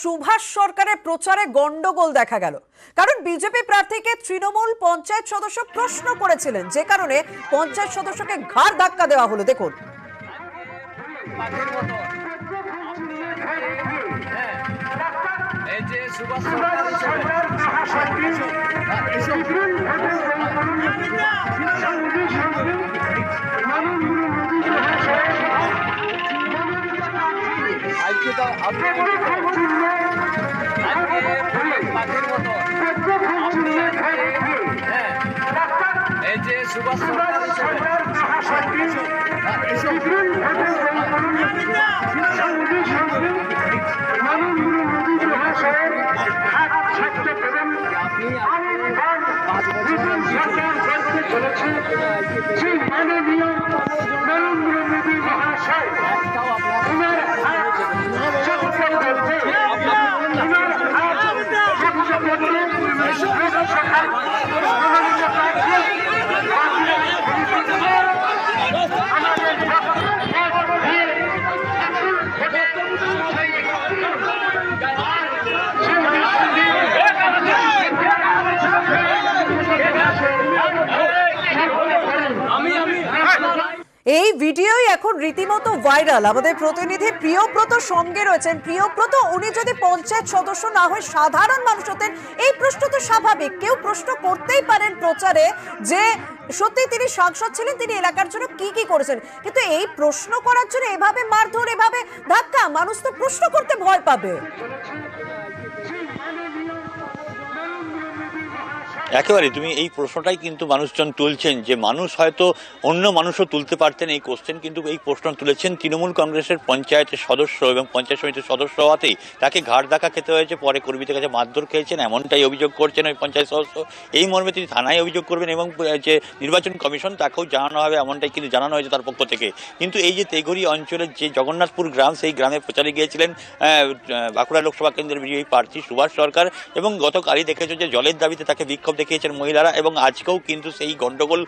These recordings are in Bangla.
সুভাষ সরকারের প্রচারে গন্ডগোল দেখা গেল, কারণ বিজেপি প্রার্থীকে তৃণমূল পঞ্চায়েত সদস্য প্রশ্ন করেছিলেন, যে কারণে পঞ্চায়েত সদস্যকে ঘাড় ধাক্কা দেওয়া হলো। দেখুন, এই ভিডিওই এখন রীতিমতো ভাইরাল। আমাদের প্রতিনিধি প্রিয়ব্রত সঙ্গে রয়েছেন। প্রিয়ব্রত, উনি যদি পঞ্চায়েত সদস্য না হয়ে সাধারণ মানুষ হতেন, এই প্রশ্ন তো স্বাভাবিক, কেউ প্রশ্ন করতেই পারেন প্রচারে যে সত্যি তিনি সাংসদ ছিলেন, তিনি এলাকার জন্য কি কি করেছেন, কিন্তু এই প্রশ্ন করার জন্য এভাবে মারধর, এভাবে ধাক্কা, মানুষ তো প্রশ্ন করতে ভয় পাবে। একেবারে তুমি এই প্রশ্নটাই কিন্তু মানুষজন তুলছেন, যে মানুষ হয়তো অন্য মানুষও তুলতে পারতেন এই কোশ্চেন, কিন্তু এই প্রশ্ন তুলেছেন তৃণমূল কংগ্রেসের পঞ্চায়েতের সদস্য এবং পঞ্চায়েত সমিতির সদস্য হওয়াতেই তাকে ঘাড় ধাক্কা খেতে হয়েছে, পরে কর্মীদের কাছে মারধর খেয়েছেন, এমনটাই অভিযোগ করছেন ওই পঞ্চায়েত সদস্য। এই মর্মে তিনি থানায় অভিযোগ করবেন এবং যে নির্বাচন কমিশন তাকেও জানানো হবে, এমনটাই কিন্তু জানানো হয়েছে তার পক্ষ থেকে। কিন্তু এই যে তেঘরি অঞ্চলের যে জগন্নাথপুর গ্রাম, সেই গ্রামে প্রচারে গিয়েছিলেন বাঁকুড়া লোকসভা কেন্দ্রের বিজয়ী প্রার্থী সুভাষ সরকার, এবং গতকালই দেখেছে যে জলের দাবিতে তাকে বিক্ষোভ দেখিয়েছেন মহিলারা, এবং আজকেও কিন্তু সেই গন্ডগোল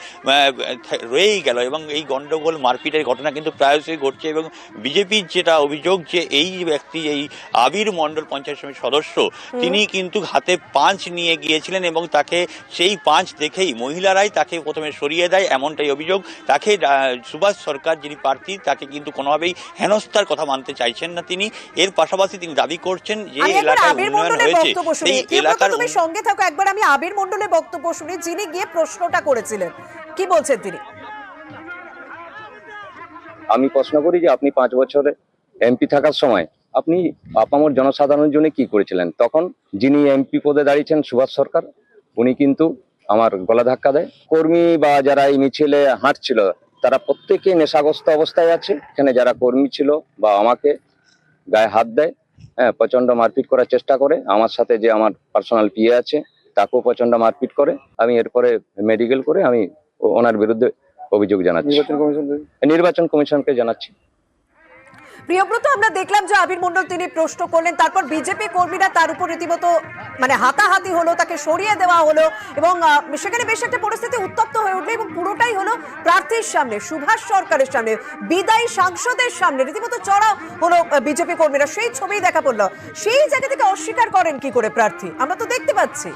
রয়েই গেল, এবং এই গন্ডগোল মারপিটের ঘটনা কিন্তু প্রায়শই ঘটছে। এবং বিজেপির যেটা অভিযোগ, যে এই ব্যক্তি, এই আবির মণ্ডল পঞ্চায়েত সমিতির সদস্য, তিনি কিন্তু হাতে পাঁচ নিয়ে গিয়েছিলেন এবং তাকে সেই পাঁচ দেখেই মহিলারাই তাকে প্রথমে সরিয়ে দেয়, এমনটাই অভিযোগ। তাকে সুভাষ সরকার যিনি প্রার্থী, তাকে কিন্তু কোনোভাবেই হেনস্থার কথা মানতে চাইছেন না তিনি। এর পাশাপাশি তিনি দাবি করছেন যে এলাকায় উন্নয়ন হয়েছে, সেই এলাকার সঙ্গে থাকো একবার, আমি আবির মণ্ডলের বক্তব্য শুনি, যিনি গিয়ে প্রশ্নটা করেছিলেন। কি বলছেন তিনি? আমি প্রশ্ন করি যে আপনি 5 বছরে এমপি থাকার সময় আপনি আপামর জনসাধারণের জন্য কি করেছিলেন? তখন যিনি এমপি পদে দাঁড়িয়েছেন সুভাষ সরকার, উনি কিন্তু আমার গলা ধাক্কা দেয়। কর্মী বা যারা এই মিছিলে হাঁটছিল তারা প্রত্যেকে নেশাগ্রস্ত অবস্থায় আছে। এখানে যারা কর্মী ছিল বা আমাকে গায়ে হাত দেয়, হ্যাঁ, প্রচন্ড মারপিট করার চেষ্টা করে। আমার সাথে যে আমার পার্সোনাল পিএ আছে তাকেও প্রচন্ড মারপিট করে। আমি এরপরে মেডিকেল করে আমি ওনার বিরুদ্ধে অভিযোগ জানাচ্ছি, নির্বাচন কমিশনকে জানাচ্ছি। প্রিয়ব্রত, আমরা দেখলাম যে আবির মণ্ডল তিনি প্রশ্ন করলেন, তারপর বিজেপি কর্মীরা তার উপর রীতিমতো হাতাহাতি হলো, তাকে সরিয়ে দেওয়া হলো, এবং সেখানে বেশ একটা পরিস্থিতি উত্তপ্ত হয়ে উঠলো, এবং পুরোটাই হলো প্রার্থীর সামনে, সুভাষ সরকারের সামনে, বিদায়ী সাংসদের সামনে রীতিমতো চড়া হলো বিজেপি কর্মীরা। সেই ছবি দেখা পড়লো। সেই জায়গা থেকে অস্বীকার করেন কি করে প্রার্থী? আমরা তো দেখতে পাচ্ছি।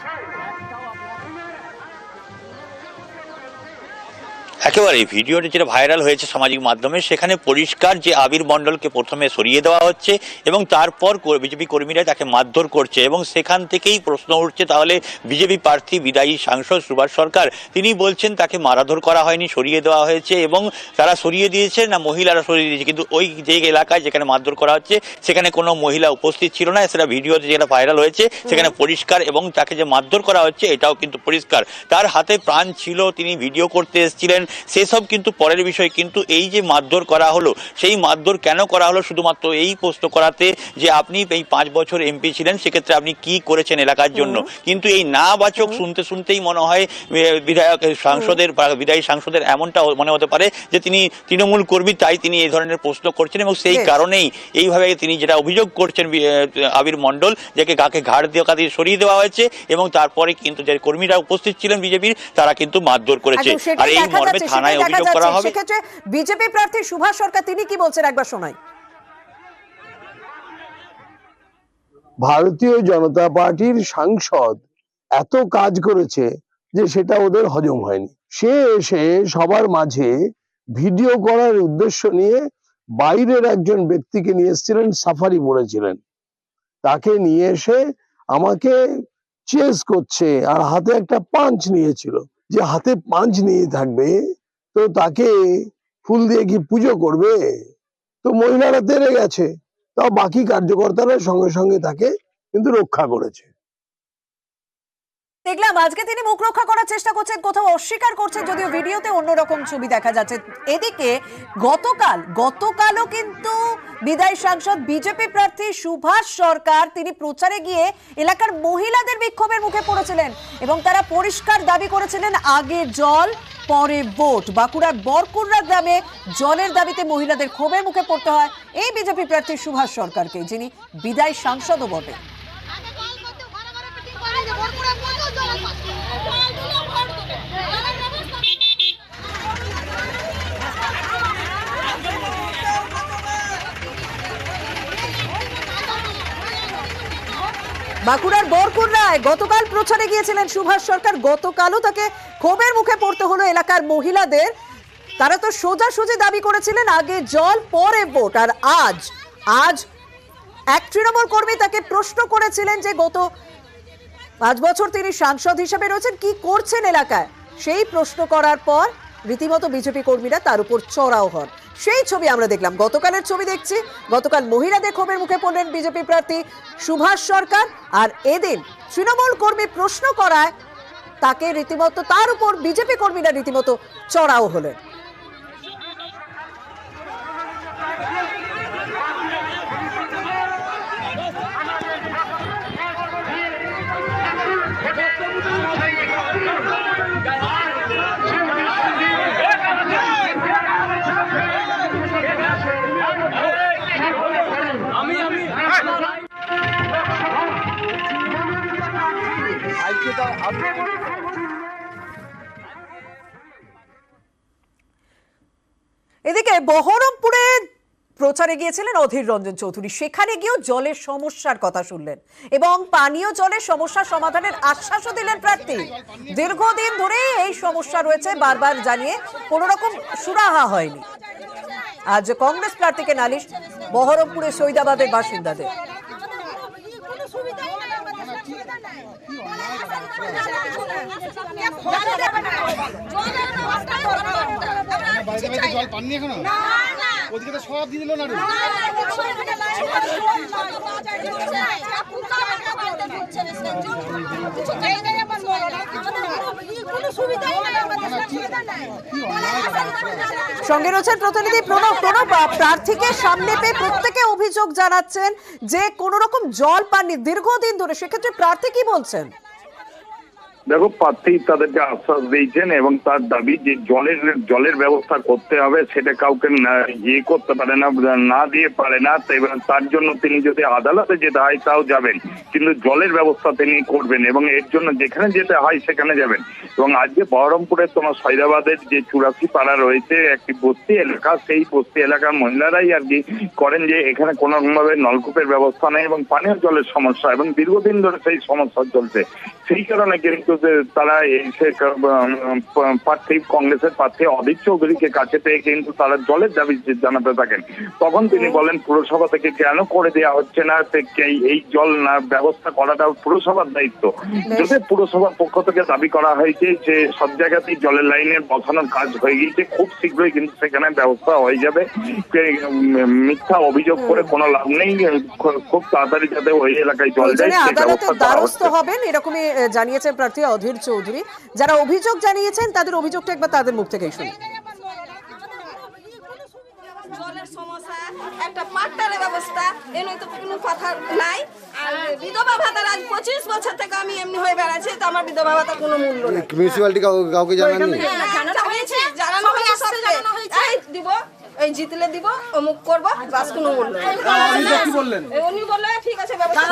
একেবারে ভিডিওটি যেটা ভাইরাল হয়েছে সামাজিক মাধ্যমে, সেখানে পরিষ্কার যে আবির মণ্ডলকে প্রথমে সরিয়ে দেওয়া হচ্ছে এবং তারপর বিজেপি কর্মীরা তাকে মারধর করছে, এবং সেখান থেকেই প্রশ্ন উঠছে, তাহলে বিজেপি প্রার্থী বিদায়ী সাংসদ সুভাষ সরকার তিনি বলছেন তাকে মারধর করা হয়নি, সরিয়ে দেওয়া হয়েছে, এবং তারা সরিয়ে দিয়েছে না মহিলারা সরিয়ে দিয়েছে, কিন্তু ওই যে এলাকায় যেখানে মারধর করা হচ্ছে সেখানে কোনো মহিলা উপস্থিত ছিল না। সেটা ভিডিওতে যেটা ভাইরাল হয়েছে সেখানে পরিষ্কার, এবং তাকে যে মারধর করা হচ্ছে এটাও কিন্তু পরিষ্কার। তার হাতে প্রাণ ছিল, তিনি ভিডিও করতে এসেছিলেন, সেসব কিন্তু পরের বিষয়। কিন্তু এই যে মারধর করা হলো, সেই মারধর কেন করা হলো? শুধুমাত্র এই প্রশ্ন করাতে যে আপনি এই 5 বছর এমপি ছিলেন, সেক্ষেত্রে আপনি কি করেছেন এলাকার জন্য। কিন্তু এই না বাচক শুনতেই মনে হয় বিদায়ী সাংসদের এমনটা মনে হতে পারে যে তিনি তৃণমূল কর্মী, তাই তিনি এই ধরনের প্রশ্ন করছেন, এবং সেই কারণেই এইভাবে তিনি যেটা অভিযোগ করছেন আবির মণ্ডল, যাকে গাকে ঘাড় দিয়ে সরিয়ে দেওয়া হয়েছে, এবং তারপরে কিন্তু যে কর্মীরা উপস্থিত ছিলেন বিজেপির, তারা কিন্তু মারধর করেছে। আর এই মর্মে থানায় অভিযোগ করা হবে। সেক্ষেত্রে বিজেপি প্রার্থী সুভাষ সরকার তিনি কি বলছেন একবার শোনাই। ভারতীয় জনতা পার্টির সাংসদ এত কাজ করেছে যে সেটা ওদের হজম হয়নি। সে এসে সবার মাঝে ভিডিও করার উদ্দেশ্য নিয়ে বাইরের একজন ব্যক্তিকে নিয়ে এসেছিলেন, সাফারি পড়েছিলেন, তাকে নিয়ে এসে আমাকে চেস করছে আর হাতে একটা পাঞ্চ নিয়েছিল। যে হাতে পাঞ্চ নিয়ে থাকবে তো তাকে ফুল দিয়ে কি পুজো করবে? তো মহিলারা তেড়ে গেছে, তাও বাকি কার্যকর্তারা সঙ্গে সঙ্গে তাকে কিন্তু রক্ষা করেছে। দেখলাম আজকে তিনি মুখ রক্ষা করার চেষ্টা করছেন, কোথাও অস্বীকার করছেন, যদিও ভিডিওতে অন্যরকম ছবি দেখা যাচ্ছে। এদিকে গতকালও কিন্তু বিদায়ী সাংসদ বিজেপি প্রার্থী সুভাষ সরকার তিনি প্রচারে গিয়ে এলাকার মহিলাদের বিক্ষোভের মুখে পড়েছিলেন এবং তারা পরিষ্কার দাবি করেছিলেন আগে জল পরে ভোট। বাঁকুড়ার বরকুড়া গ্রামে জলের দাবিতে মহিলাদের ক্ষোভের মুখে পড়তে হয় এই বিজেপি প্রার্থী সুভাষ সরকারকে, যিনি বিদায়ী সাংসদও বটে। বাঁকুড়ার বরকুড়ায় গতকাল প্রচারে গিয়েছিলেন সুভাষ সরকার। গতকালও তাকে ক্ষোভের মুখে পড়তে হলো এলাকার মহিলাদের। তারা তো সোজাসুজি দাবি করেছিলেন আগে জল পরে ভোট। আর আজ এক তৃণমূল কর্মী তাকে প্রশ্ন করেছিলেন যে গত 5 বছর তিনি সাংসদ হিসেবে রয়েছেন, কি করছেন এলাকায়। সেই প্রশ্ন করার পর রীতিমতো বিজেপি কর্মীরা তার উপর চড়াও হন। সেই ছবি আমরা দেখলাম, গতকালের ছবি দেখছি। গতকাল মহিলাদের ক্ষোভের মুখে পড়লেন বিজেপি প্রার্থী সুভাষ সরকার, আর এদিন তৃণমূল কর্মী প্রশ্ন করায় তাকে রীতিমতো তার উপর বিজেপি কর্মীরা রীতিমতো চড়াও হলেন। এদিকে বহরমপুরে প্রচারে গিয়েছিলেন অধীর রঞ্জন চৌধুরী। সেখানে গিয়েও জলের সমস্যার কথা শুনলেন এবং পানীয় জলের সমস্যা সমাধানের আশ্বাসও দিলেন প্রার্থী। দীর্ঘদিন ধরে এই সমস্যা রয়েছে, বারবার জানিয়ে কোনো রকম সুরাহা হয়নি। আজ কংগ্রেস প্রার্থীকে নালিশ বহরমপুরের সৈদাবাদের বাসিন্দাদের। জল পাননি এখনো? ওদিকে তো সব দিয়ে দিল না। সঙ্গে রয়েছেন প্রতিনিধি প্রণব। প্রার্থীকে সামনে পেয়ে প্রত্যেকে অভিযোগ জানাচ্ছেন যে কোন রকম জল পাননি দীর্ঘদিন ধরে। সেক্ষেত্রে প্রার্থী কি বলছেন? দেখো, প্রার্থী তাদেরকে আশ্বাস দিয়েছেন এবং তার দাবি যে জলের ব্যবস্থা করতে হবে, সেটা কাউকে ইয়ে করতে পারে না, না দিয়ে পারে না। তার জন্য তিনি যদি আদালতে যেতে হয় তাও যাবেন, কিন্তু জলের ব্যবস্থা তিনি করবেন এবং এর জন্য যেখানে যেতে হয় সেখানে যাবেন। এবং আজকে বহরমপুরের তোমার সৈদাবাদের যে 84 পাড়া রয়েছে একটি বস্তি এলাকা, সেই বস্তি এলাকার মহিলারাই আর কি করেন যে এখানে কোনো রকমভাবে নলকূপের ব্যবস্থা নেই এবং পানীয় জলের সমস্যা এবং দীর্ঘদিন ধরে সেই সমস্যা চলছে। সেই কারণে কিন্তু তারা এসে প্রার্থী কংগ্রেসের প্রার্থী অধীর চৌধুরীকে কাছে পেয়ে কিন্তু তারা জলের দাবি জানাতে থাকেন। তখন তিনি বলেন পুরসভা থেকে কেন করে দেওয়া হচ্ছে না, এই জল না ব্যবস্থা করাটা পুরসভার দায়িত্ব। যদি পুরসভার পক্ষ থেকে দাবি করা হয়েছে যে সব জায়গাতেই জলের লাইনের বসানোর কাজ হয়ে গিয়েছে, খুব শীঘ্রই কিন্তু সেখানে ব্যবস্থা হয়ে যাবে। মিথ্যা অভিযোগ করে কোনো লাভ নেই, খুব তাড়াতাড়ি যাতে ওই এলাকায় জল যায় সেই ব্যবস্থা করা হচ্ছে। হবেন এরকমই জানিয়েছেন প্রার্থী অধীর চৌধুরী। যারা অভিযোগ জানিয়েছেন তাদের অভিযোগটা একবার তাদের মুখ থেকেই শুনি। জলের সমস্যা, একটা পাট্টারের ব্যবস্থা, এর তো কোনো কথা নাই। আর বিধবা ভাতার আজ 25 বছর থেকে আমি এমনি হয়ে বেড়াচ্ছি, তো আমার বিধবা ভাতা কোনো মূল্য নেই। মিউনিসিপ্যালিটি কাউকে জানাননি? জানানো হয়েছে, এই দিব, এই জিতলে দিব, অমুক করবো, বাস কোনো মূল্য নেই। উনি বললেন ঠিক আছে ব্যবস্থা।